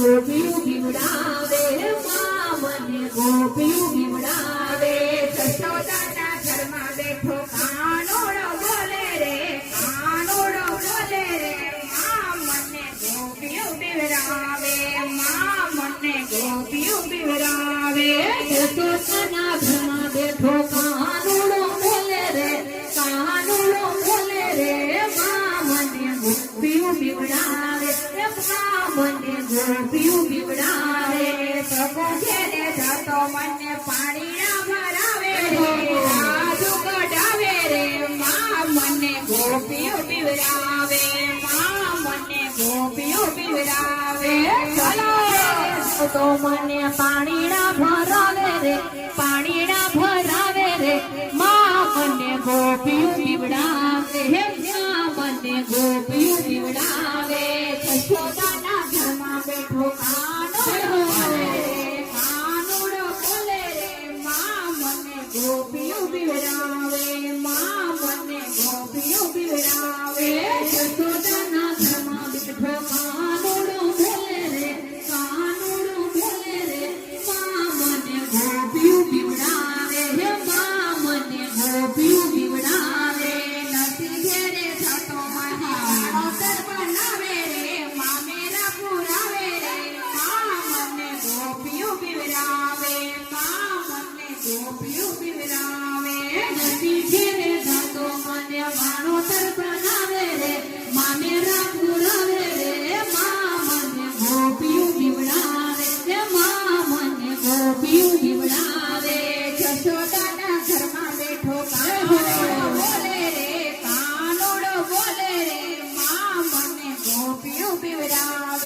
ગોપિયું બીવડાવે માં મને ગોપિયું બીવડાવે જશોદાના ઘરમાં બેઠો કાનોડો બોલે રે કાનોડો બોલે રે માં મને ગોપિયું બીવડાવે માં મને ગોપિયું બીવડાવે જશોદાના ઘરમાં બેઠો કાનુડો બોલે રે કાનુડો બોલે રે માં મને ગોપિયું બીવડાવે માં મને ગોપિયું બીવડાવે સગો ઘેરે જતો મને પાણીના ભરાવે રે રાજુ કઢાવે રે માં મને ગોપિયું બીવડાવે માં મને ગોપિયું બીવડાવે ચલો તો મને પાણીના ભરાવે રે પાણીના ભરાવે રે માં મને ગોપિયું બીવડાવે હે માં મને ગોપિયું બીવડાવે જશોદાના ઘરમાં બેઠો કાનોડો બોલે રે કાનોડો બોલે રે માં મને ગોપિયું બીવડાવે માં મને ગોપિયું બીવડાવે જશોદાના ઘરમાં બેઠો કાનુડો બોલે રે કાનુડો બોલે રે માં મને ગોપિયું બીવડાવે હે માં મને ગોપિયું બીવડાવે નથી ઘેરે થતો મહાવતર બનાવે રે મામેરા પુરાવે રે માં મને ગોપિયું બીવડાવે માં મને ગોપિયું બીવડાવે નથી ઘેરે થતો મને વાણોતર બનાવે રે મામેરા પુરાવે રે માં મને ગોપિયું બીવડાવે હે માં મને ગોપિયું બીવડાવે જશોદાના ઘરમાં બેઠો કાનોડો બોલે રે કાનોડો બોલે રે માં મને ગોપિયું બીવડાવે